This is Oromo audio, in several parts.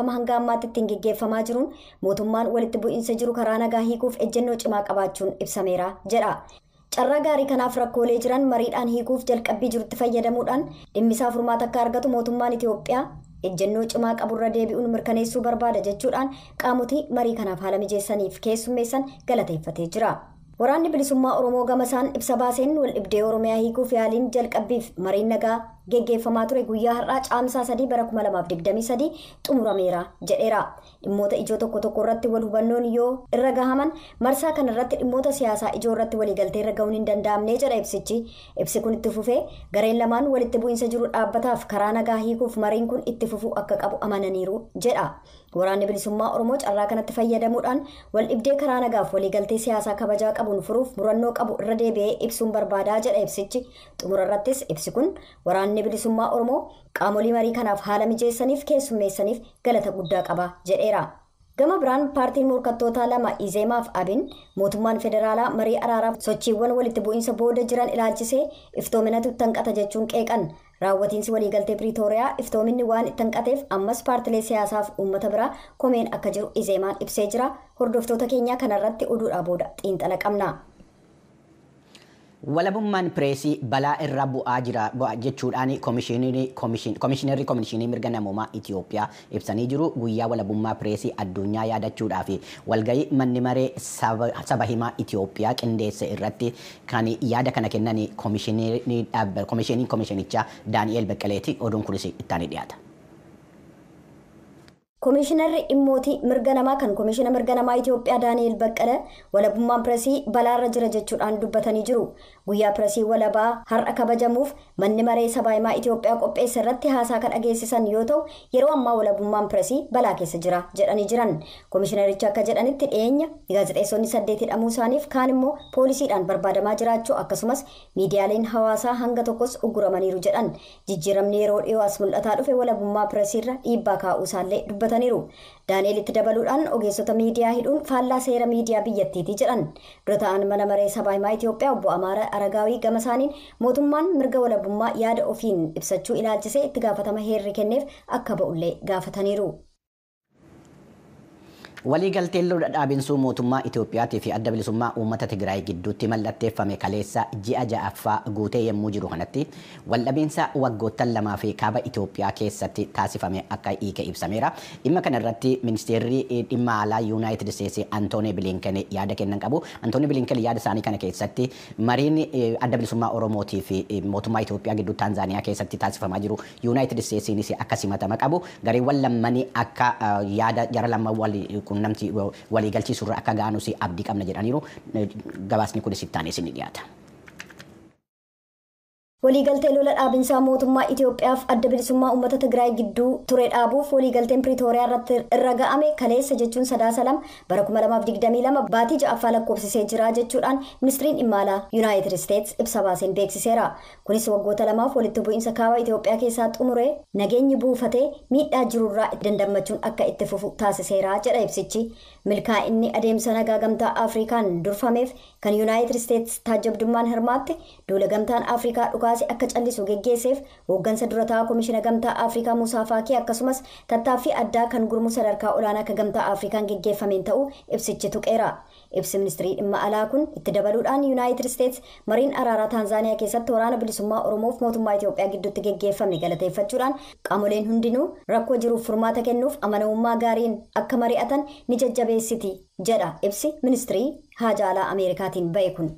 hanga ammaatti ittiin geggeeffamaa jiruun mootummaan walitti bu'iinsa jiru karaa nagaa hiikuuf ejjennoo cimaa qabaachuun ibsameera jedha. Carraa gaarii kanaaf rakkoolee jiran mariidhaan hiikuuf jalqabbii jirutti fayyadamuudhaan dhimmisaa furmaata akka argatu mootummaan Itoophiyaa ejjennoo cimaa qaburra deebi'uun mirkaneessuu barbaada jechuudhaan qaamotii marii kanaaf haala mijeessaniif keessummeessan galateeffatee jira. Waraanni bilisummaa Oromoo gamasaan ibsa baaseen wal dhibdee Oromiyaa hiikuuf yaaliin jalqabbiif mariin nagaa geggeeffamaa ture guyyaa har'aa caamsaa 3 bara 2023 xumurameera jedheera. Dhimmoota ijoo tokko tokko irratti wal hubannoon yoo irra gahaman marsaa kana irratti dhimmoota siyaasaa ijoo irratti waliigaltee irra gahuun hin danda'amne jedha ibsichi. Ibsi kun itti fufee gareen lamaan walitti bu'iinsa jiru dhaabbataaf karaa nagaa hiikuuf mariin kun itti fufuu akka qabu amananiiru jedha. Waraanni bilisummaa Oromoo carraa kanatti fayyadamuudhaan wal dhibdee karaa nagaaf waliigaltee siyaasaa kabajaa qabuun furuuf murannoo qabu irra deebi'ee ibsuun barbaadaa jedha ibsichi. Xumura irrattis ibsi kun waraanni bilisummaa Oromoo qaamolee marii kanaaf haala mijeessaniif keessummeessaniif galata guddaa qaba jedheera. Gama biraan paartiin morkattootaa lama Izeemaaf Abin mootummaan federaalaa marii araaraaf sochiiwwan walitti bu'iinsa booda jiran ilaalchisee iftoominatu tanqata jechuun qeeqan. Raawwatiinsi waliigaltee Piriitooriyaa iftoominni waan itti hanqateef ammas paartilee siyaasaaf uummata biraa komeen akka jiru Izeemaan ibsee jira. Hordoftoota keenyaa kanarratti oduudhaa booda xiinxala qabna. Walabummaan pireesii balaa irra bu'aa jira jechuudhaan komishineerri komishinii mirga namoomaa Itoophiyaa ibsanii jiru. Guyyaa walabummaa pireesii addunyaa yaadachuudhaaf walgahii manni maree saba himaa Itoophiyaa qindeesse irratti kan yaada kana kennan komishinichaa Daani'eel Beqqeleeti. Oduun kunis ittaanii dhiyaata. Komishinarri dhimmoota mirga namaa kan komishina mirga namaa Itoophiyaa Daani'eel Beqqele walabummaan pireesii balaarra jira jechuudhaan dubbatanii jiru. Guyyaa pireesii walabaa har'a kabajamuuf manni maree saba himaa Itoophiyaa qopheesse irratti haasaa kan dhageessisan yoo ta'u yeroo ammaa walabummaan pireesii balaa keessa jira jedhanii jiran. Komishinarichi akka jedhanitti dhiyeenya gaazexeessonni 8 hidhamuu isaaniif kaan immoo poolisiidhaan barbaadamaa jiraachuu akkasumas miidiyaaleen hawaasaa hanga tokkos uguramaniiru jedhan. Jijjiiramni yeroo dhiyoo as mul'ataa dhufe walabummaa pireesiirra dhiibbaa kaa'uu isaallee dubbataniiru. Daani'eel itti dabaluudhaan ogeessota miidiyaa hidhuun faallaa seera miidiyaa biyyattiiti jedhan. Dura ta'an mana maree saba himaa Itoophiyaa obbo Amaara Aragaawii gama isaaniin mootummaan mirga walabummaa yaada ofiin ibsachuu ilaalchisee itti gaafatama heerri kenneef akka ba'ullee gaafataniiru. Waliigalteen lola dhaabinsuu mootummaa Itoophiyaatii fi adda bilisummaa uummata Tigraay gidduutti mallatteeffame kaleessa ji'a ja'affaa guutee yommuu jiru kanatti waldhabiinsa waggoottan lamaa fi kaaba Itoophiyaa keessatti taasifame akka hiike ibsameera. Dhimma kana irratti ministeerri dhimma alaa Yuunaayitid Isteetsi Antoonii Bilinken yaada kennan qabu. Antoonii Bilinken yaada isaanii kana keessatti mariin adda bilisummaa Oromootii fi mootummaa Itoophiyaa gidduu Taanzaaniyaa keessatti taasifamaa jiru Yuunaayitid Isteetsiinis akka simatama qabu. Gareewwan lammanii akka yaada jara lamman qunnamtii waliigalchiisurra akka ga'anus abdii qabna jedhaniiru. Gabaasni kunis ittaanee isin dhiyaata. Waliigaltee lola dhaabinsaa mootummaa Itoophiyaaf adda bilisummaa uummata Tigraay gidduu ture dhaabuuf waliigalteen Piriitooriyaa irratti irra ga'ame kaleessa jechuun 9 bara 2022 baatii ja'affaa lakkoofsisee jira jechuudhaan ministiriin dhimma alaa Yuunaayitid Isteetsi ibsa baaseen beeksiseera. Kunis waggoota lamaaf walitti bu'iinsa kaaba Itoophiyaa keessaa xumuree nageenyi buufatee miidhaa jirurraa dandammachuun akka itti fufu taasiseera jedha ibsichi. Milkaa'inni adeemsa nagaa gamtaa Afrikaan durfameef kan Yuunaayitid Isteetsi taajabdummaan hirmaatte duula gamtaan Afrikaa akka callisu geggeesseef hooggansa durataa komishina gamtaa Afrikaa Musaa Faakii akkasumas tattaaffii addaa kan gurmuu sadarkaa olaanaa akka gamtaa Afrikaan geggeeffameen ta'uu ibsichi tuqeera. Ibsi ministirii dhimma alaa kun itti dabaluudhaan Yuunaayitid Isteetsi mariin araaraa Taanzaaniyaa keessatti waraana bilisummaa Oromoof mootummaa Itoophiyaa gidduutti geggeeffame galateeffachuudhaan qaamoleen hundinuu rakkoo jiruuf furmaata kennuuf amanamummaa gaariin akka mari'atan ni jajjabeessiti jedha ibsi ministirii haajaa alaa Ameerikaatiin ba'e kun.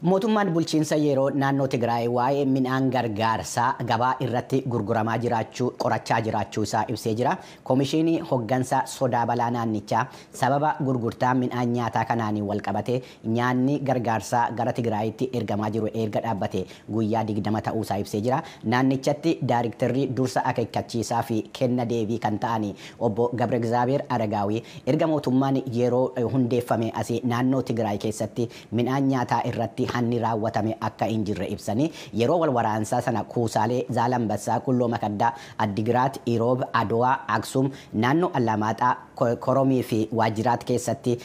Mootummaan bulchiinsa yeroo naannoo Tigraay waa'ee midhaan gargaarsaa gabaa irratti gurguramaa jiraachuu qorachaa jiraachuu isaa ibsee jira. Komishinii hoggansa sodaa balaa naannichaa sababa gurgurtaa midhaan nyaataa kanaaniin wal qabate nyaanni gargaarsaa gara Tigraayitti ergamaa jiru erga dhaabbate guyyaa 20 ta'uu isaa ibsee jira. Naannichatti daayiriktarri dursa akeekkachiisaa fi kenna deebii kan ta'an obbo Gabre Egzaabeer Aragaawii erga mootummaan yeroo hundeeffame asii naannoo Tigraay keessatti midhaan nyaataa irratti hanni raawwatame akka hin jirre ibsanii yeroo wal waraansaa sana kuusaalee Zaalambassaa, Qulloo Makaddaa, Addigiraat, Iroob, Adowaa, Aksum, naannoo Allamaaxaa, Koromii fi Waajjiraat keessatti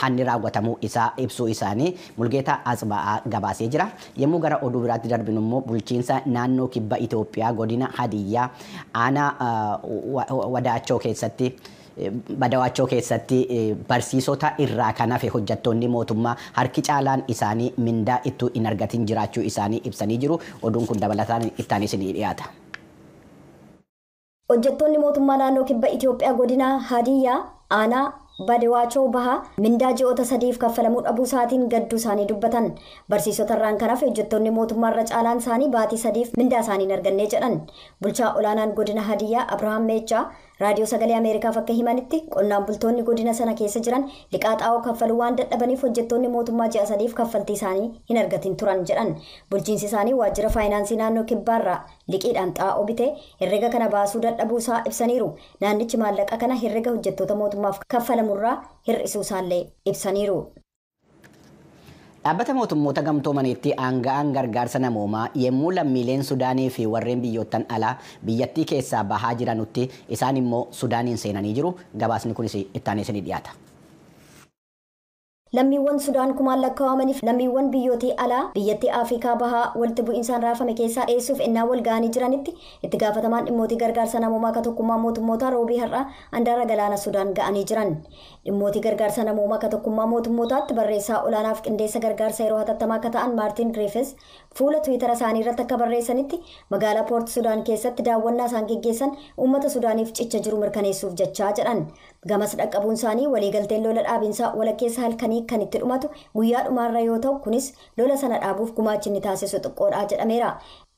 hanni raawwatamuu isaa ibsuu isaanii Mulgeetaa Asba'aa gabaasee jira. Yommuu gara oduu biraatti darbinu immoo bulchiinsa naannoo kibba Itoophiyaa godina Hadiyyaa aanaa Wadaachoo keessatti Badawaachoo keessatti barsiisota irraa kan hafe hojjettoonni mootummaa harki caalaan isaanii mindaa ittuu hin argatin jiraachuu isaanii ibsanii jiru. Oduun kun dabalataan ittaanis ni dhiyaata. Hojjettoonni mootummaa naannoo kibba Itoophiyaa godina Hadiyyaa aanaa Badawaachoo bahaa mindaa ji'oota 3 kaffalamuu dhabuu isaatiin gadduu isaanii dubbatan. Barsiisota irraan kan hafe hojjettoonni mootummaa irra caalaan isaanii baatii 3 mindaa isaanii hin arganne jedhan. Bulchaa olaanaan godina Hadiyyaa Abrahaam Meechaa raadiyoo sagalee Ameerikaaf akka himanitti qonnaan bultoonni godina sana keessa jiran liqaa xaa'oo kaffaluu waan dadhabaniif hojjettoonni mootummaa ji'a 3 kaffaltii isaanii hin argatin turan jedhan. Bulchiinsi isaanii waajjira faayinaansii naannoo kibbaarraa liqiidhaan xaa'oo bitee herrega kana baasuu dadhabuu isaa ibsaniiru. Naannichi maallaqa kana herrega hojjettoota mootummaaf kaffalamurraa hir'isuu isaallee ibsaniiru. Dhaabbata mootummoota gamtoomaniitti aanga'aan gargaarsa namoomaa yommuu lammiileen Sudaanii fi warreen biyyoottan alaa biyyattii keessaa bahaa jiranutti isaan immoo Sudaaniin seenanii jiru. Gabaasni kunis ittaanis ni dhiyaata. Lammiiwwan Sudaan kumaan lakkaawamaniif lammiiwwan biyyootii alaa biyyattii Afrikaa bahaa walitti bu'iinsaan raafame keessaa dheessuuf ennaa wal ga'anii jiranitti itti gaafatamaan dhimmootii gargaarsa namoomaa ka tokkummaa mootummootaa roobii har'aa handaara galaana Sudaan ga'anii jiran. Dhimmootii gargaarsa namoomaa ka tokkummaa mootummootaatti barreessaa olaanaaf qindeessa gargaarsa yeroo hatattamaa akka ta'an Maartin Griffiths fuula Tiwiitara isaanii irratti akka barreessanitti magaalaa Poort Sudaan keessatti daawwannaa isaan geggeessan uummata Sudaaniif cicha jiru mirkaneessuuf jechaa jedhan. Gamas dhaqqabuun isaanii waliigalteen lola dhaabinsaa walakkeessa halkanii kan itti dhumatu guyyaa dhumaarra yoo ta'u kunis lola sana dhaabuuf gumaachi inni taasisu xiqqoodha jedhameera.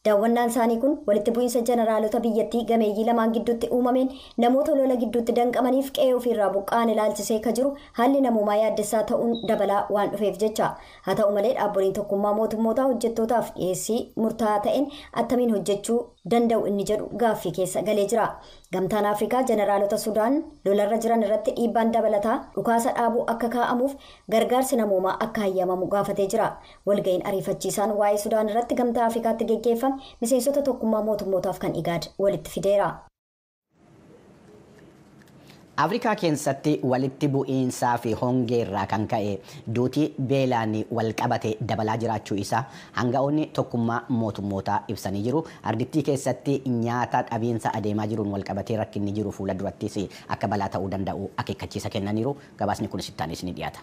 Daawwannaan isaanii kun walitti bu'iinsa jeneraalota biyyattii gameeyyii lamaan gidduutti uumameen namoota lola gidduutti danqamaniif qe'ee ofirraa buqqa'an ilaalchisee ka jiru haalli namoomaa yaaddessaa ta'uun dabalaa waan dhufeef jecha. Haa ta'u malee dhaabbileen tokkummaa mootummootaa hojjettootaaf dhiyeessii murtaa'aa ta'een attamiin hojjechuu danda'u inni jedhu gaaffii keessa galee jira. Gamtaan Afrikaa jeneraalota Sudaan lolarra jiran irratti dhiibbaan dabalataa dhukaasa dhaabuu akka kaa'amuuf gargaarsi namoomaa akka hayyamamu gaafatee jira. Walga'iin ariifachiisaan waa'ee Sudaan irratti gamtaa Afrikaatti geggeeffame miseensota tokkummaa mootummootaaf kan IGAD walitti fideera. Afrikaa keessatti walitti bu'iinsaa fi hongee irraa kan ka'e duutii beelaan wal qabate dabalaa jiraachuu isaa hanga'oonni tokkummaa mootummootaa ibsanii jiru. Ardittii keessatti nyaata dhabiinsa adeemaa jiruun wal qabatee rakkinni jiru fuula durattis akka balaa ta'uu danda'u akeekkachiisa kennaniiru. Gabaasni kunis ittaanis ni dhiyaata.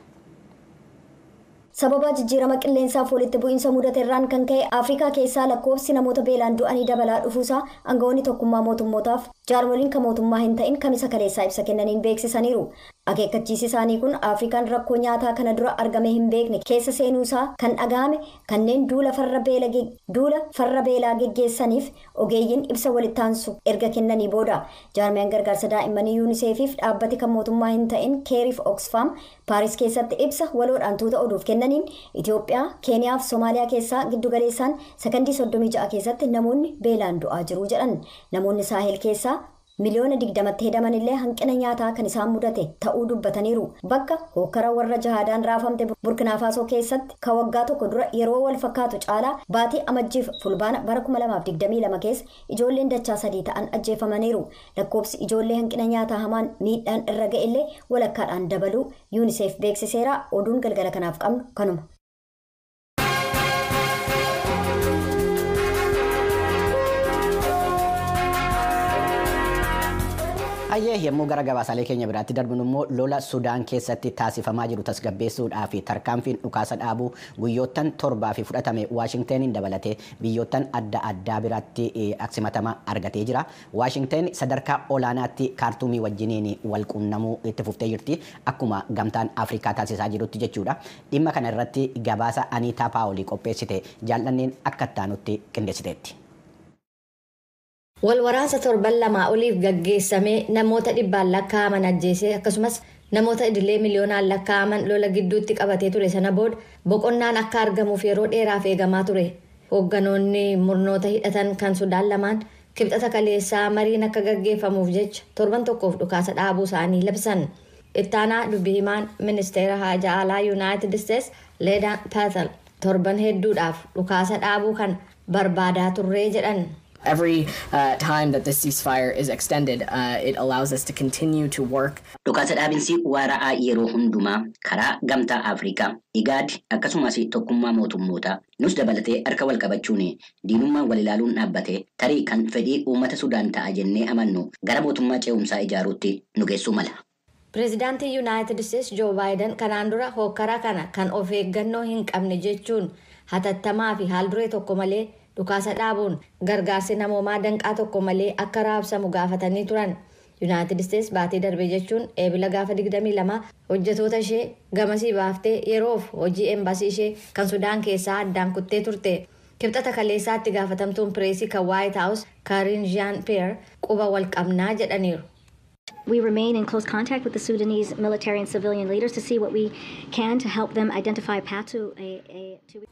Sababa jijjiirama qilleensaaf walitti bu'iinsa mudateerraan kan ka'e Afrikaa keessaa lakkoofsi namoota beelaan du'anii dabalaa dhufuusaa hanga'oonni tokkummaa mootummootaaf jaarmoliin kan mootummaa hin ta'in kamisa kaleessaa ibsa kennaniin beeksisaniiru. Akeekkachiisi isaanii kun Afrikaan rakkoo nyaataa kana dura argamee hin beekne keessa seenuusaa kan dhaga'ame kanneen duula farra beelaa geggeessaniif ogeeyyiin ibsa walitti aansu erga kennanii booda. Jaarmiyaan gargaarsa daa'immanii UNICEF dhaabbati kan mootummaa hin ta'in Care of Oxfam Paaris keessatti ibsa waloodhaan tuuta oduuf kennaniin Itoophiyaa, Keeniyaa fi Soomaaliyaa keessaa giddugaleessaan sekondii 36 keessatti namoonni beelaan du'aa jiru jedhan. Namoonni Saahel keessaa miliyoona 20 hedaman illee hanqina nyaataa kan isaan mudate ta'uu dubbataniiru. Bakka hokkara warra jahaadaan raafamte Burkina Faso keessatti ka waggaa tokko dura yeroo wal fakkaatu caalaa baatii amajjiif fulbaana bara 2022 keessa ijoolleen dachaa 3 ta'an ajjeefamaniiru. Lakkoofsi ijoollee hanqina nyaataa hamaan miidhaan irra ga'e illee walakkaadhaan dabaluu UNICEF beeksiseera. Oduun galgala kanaaf qabnu kanuma. Ayyee yommuu gara gabaasaalee keenya biraatti darbinu immoo lola Sudaan keessatti taasifamaa jiru tasgabbeessuudhaa fi tarkaanfiin dhukaasa dhaabuu guyyoottan 7 fudhatame Waashingtaniin dabalatee biyyoottan adda addaa biraatti aksimatama argatee jira. Waashingtan sadarkaa olaanaatti kaartuumii wajjiniin wal quunnamuu itti fuftee jirti akkuma gamtaan Afrikaa taasisaa jirutti jechuudha. Dhimma kana irratti gabaasa Aniitaa Paawolii qopheessite jaallanneen akka ittaanutti qindeessiteetti. Walwaraansa torban lamaa oliif gaggeessamee namoota dhibbaan lakkaa'aman ajjeesee akkasumas namoota idilee miliyoonaan lakkaa'aman lola gidduutti qabatee ture sana booda boqonnaan akka argamuuf yeroo dheeraaf eegamaa ture. Hoogganoonni murnoota hidhatan kan Sudaan lamaan kibxata kaleessaa mariin akka gaggeeffamuuf jecha torban tokkoof dhukaasa dhaabuu isaanii labsan. Ittaanaa dubbii himaan ministeera haajaa alaa Yuunaayitid Isteets Leedaan Paatel torban hedduudhaaf dhukaasa dhaabuu kan barbaadaa turree jedhan. Every time that this ceasefire is extended, it allows us to continue to work. Dhukaasa dhaabinsi waara'aa yeroo hundumaa karaa gamtaa Afrikaa, IGAD akkasumas tokkummaa mootummoota nus dabalatee harka wal qabachuun diinummaan wal ilaaluun dhaabbatee tarii kan fedhii uummata Sudaan ta'a jennee amannu gara mootummaa ce'umsaa ijaaruutti nu geessuu mala. Pireezidaantii Yuunaayitid Isteets Joo Baayiden kanaan dura hokkara kana kan of eeggannoo hin qabne jechuun hatattamaa fi haalduree tokko malee dhukaasa dhaabuun gargaarsi namoomaa danqaa tokko malee akka raabsamu gaafatanii turan. Yuunaayitid Isteets baatii darbe jechuun eebila gaafa 22 hojjetoota ishee gamasii baaftee yeroof hojii embaasii ishee kan Sudaan keessaa addaan kuttee turte. Kibxata kaleessaatti gaafatamtuun pireesii kan White House Karine Jean-Pierre quba wal qabnaa jedhaniiru. We remain in close contact with the Sudanese military and civilian leaders to see what we can to help them identify a path to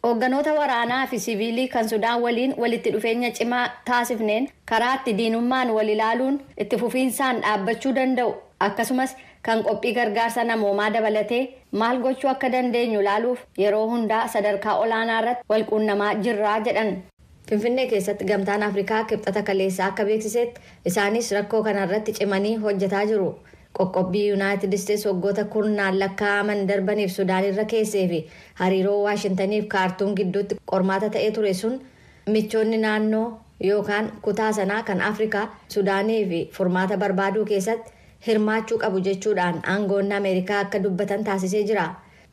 Hoogganoota waraanaa fi siviilii kan Sudaan waliin walitti dhufeenya cimaa taasifneen karaa itti diinummaan wal ilaaluun itti fufiinsaan dhaabbachuu danda'u akkasumas kan qophii gargaarsa namoomaa dabalatee maal gochuu akka dandeenyu ilaaluuf yeroo hundaa sadarkaa olaanaa irratti wal quunnamaa jirraa jedhan. Finfinnee keessatti gamtaan Afrikaa kibxata kaleessaa akka beeksisetti isaanis rakkoo kanarratti cimanii hojjetaa jiru. Qoqqobbii Yuunaayitid Isteets waggoota kurnaan lakkaa'aman darbaniif Sudaan irra keessee fi hariiroo Waashintaniif Kaartuum gidduutti qormaata ta'ee ture sun michoonni naannoo yookaan kutaa sanaa kan Afrikaa Sudaanii fi furmaata barbaaduu keessatti hirmaachuu qabu jechuudhaan aangoonni Ameerikaa akka dubbatan taasisee jira.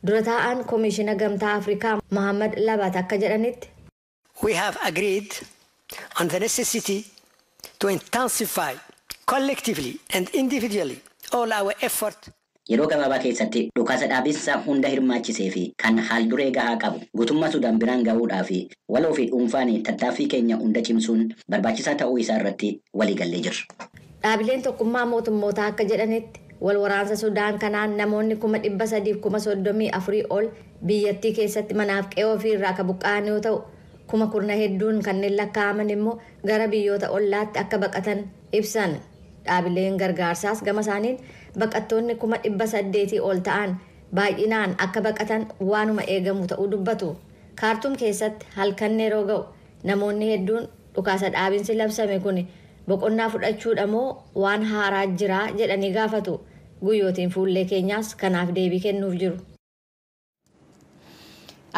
Dura taa'aan Koomishina Gamtaa Afrikaa Mohammad Labat akka jedhanitti. We have agreed on the necessity to intensify collectively and individually all our effort. Yeroo gabaabaa keessatti dhukaasa dhaabinsa hunda hirmaachisee fi kan haalduree gahaa qabu guutummaa Sudaan biraan gahuudhaa fi waloo fi dhuunfaan tattaaffii keenya hunda cimsuun barbaachisaa ta'uu isaa irratti waliigallee jirra. Dhaabileen tokkummaa mootummootaa akka jedhanitti wal waraansa Sudaan kanaan namoonni 334,000 ol biyyattii keessatti manaaf qe'ee ofii irraa ka buqqa'an yoo ta'u 10,000 hedduun kanneen lakkaa'aman immoo gara biyyoota ollaatti akka baqatan ibsan. Dhaabileen gargaarsaas gama isaaniin baqattoonni 800,000 ol ta'an baay'inaan akka baqatan waanuma eegamu ta'uu dubbatu. Kaartuum keessatti halkan yeroo ga'u namoonni hedduun dhukaasa dhaabinsi labsame kun boqonnaa fudhachuudha moo waan haaraa jiraa jedhanii gaafatu. Guyyootiin fuullee keenyaas kanaaf deebii kennuuf jiru.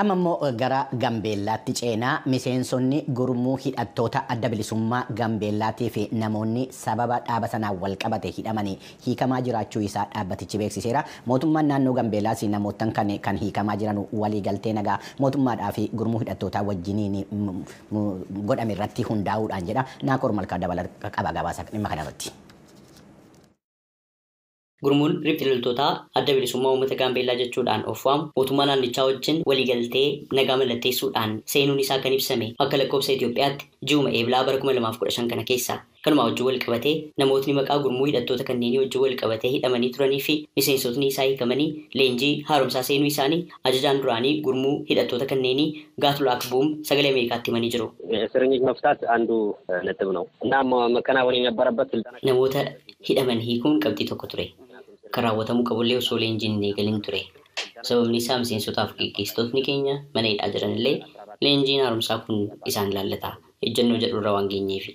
Amma immoo gara Gambeellaatti ceenaa miseensonni gurmuu hidhattoota adda bilisummaa Gambeellaatii fi namoonni sababa dhaaba sanaan wal qabate hidhamanii hiikamaa jiraachuu isaa dhaabbatichi beeksiseera. Mootummaan naannoo Gambeellaas namootan kan hiikamaa jiran waliigaltee nagaa mootummaadhaa fi gurmuu hidhattootaa wajjiniin godhame irratti hundaa'uudhaan jedha. Naakoor Malkaa dabalata qaba gabaasa dhimma kanarratti. Gurmuun riphxiltoota adda bilisummaa uummata Gaambeellaa jechuudhaan of waamu mootummaa naannichaa wajjin waliigaltee nagaa mallatteessuudhaan seenuun isaa kan ibsame akka lakkoofsa Itoophiyaatti ji'uma eebilaa bara 2015 kana keessa kanuma wajjin wal qabatee namootni maqaa gurmuu hidhattoota kanneenii wajjin wal qabatee hidhamanii turanii fi miseensotni isaa hiikamanii leenjii haaromsaa seenuu isaanii ajajaan duraanii gurmuu hidhattoota kanneenii Gaatulaak Buum sagalee Ameerikaatti himanii jiru. እስረኞች መፍታት አንዱ ነጥብ ነው እና መከናወን የነበረበት namoota hidhaman hiikuun qabxii tokko ture. Kan raawwatamuu qabullee osoo leenjiin hin eegalin ture. Sababni isaa miseensotaaf gaggeessitootni keenya mana hidhaa jiranillee leenjiin haaromsaa kun isaan ilaallata. Ejjennoo jedhurra waan geenyeef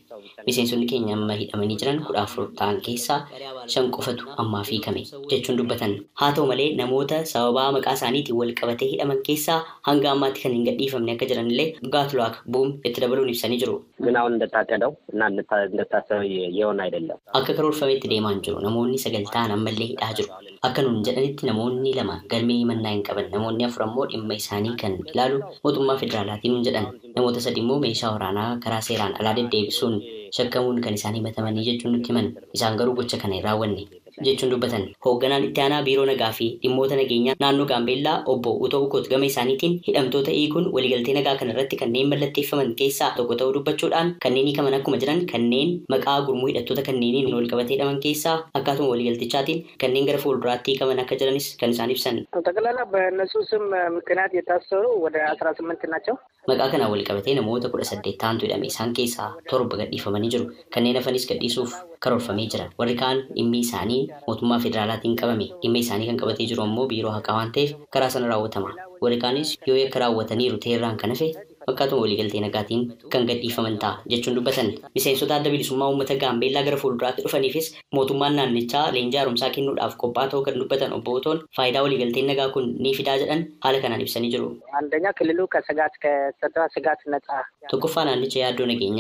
miseensonni keenya amma hidhamanii jiran 14 ta'an keessaa 5 qofatu ammaa hiikame jechuun dubbatan. Haa ta'u malee namoota sababaa maqaa isaaniitiin wal qabatee hidhaman keessaa hanga ammaatti kan hin gadhiifamne akka jiranillee Gaatulaak Buum itti dabaluun ibsanii jiru. ግን አሁን እንደታቀደው እና እንደታሰበው የሆነ አይደለም። Akka karoorfametti deemaa hin jiru. Namoonni 9 ta'an ammallee hidhaa jiru. Akka nuun jedhanitti namoonni 2 galmee himannaa hin qaban. Namoonni 4 ammoo dhimma isaanii kan ilaalu mootummaa federaalaatiin nuun jedhan. Namoota 3 immoo meeshaa waraanaa karaa seeraan alaa deddeebisuun shakkamuun kan isaan himatamanii jechuun nutti himan. Isaan garuu gocha kana hin raawwanne jechuun dubbatan. Hoogganaan itti aanaa biiroo nagaa fi dhimmoota nageenyaa naannoo Gaambeellaa obbo Utoo Ukot gama isaaniitiin hidhamtoota hiikuun waliigaltee nagaa kanarratti kanneen mallatteeffaman keessaa tokko ta'uu dubbachuudhaan kanneen hiikaman akkuma jiran kanneen maqaa gurmuu hidhattoota kanneeniin wal qabatee hidhaman keessaa akkaatuma waliigaltichaatiin kanneen gara fuulduraatti hiikaman akka jiranis kan isaan ibsan. ጠቅላላ በእነሱ ስም ምክንያት የታሰሩ ወደ 18 ናቸው። Maqaa kanaan wal qabatee namoota 18 ta'antu hidhame. Isaan keessaa 7 gadhiifamanii jiru. Kanneen hafanis gadhiisuuf karoorfamee jira. Warri kaan dhimmi isaanii mootummaa federaalaatiin qabame. Dhimma isaanii kan qabatee jiru ammoo biiroo haqaa waan ta'eef karaa sana raawwatama. Warri kaanis yoo yakka raawwataniiru ta'erraan kan hafe fakkaatuma waliigaltee nagaatiin kan gadhiifaman ta'a jechuun dubbatan. Miseensota adda bilisummaa uummata Gaambeellaa gara fuulduraatti dhufaniifis mootummaan naannichaa leenjii haaromsaa kennuudhaaf qophaa'aa ta'uu kan dubbatan obbo Otoon faayidaa waliigalteen nagaa kun ni fidaa jedhan haala kanaan ibsanii jiru. አንደኛ ክልሉ ከጸጥታ ስጋት ነጻ tokkoffaa naannicha yaaddoo nageenyaa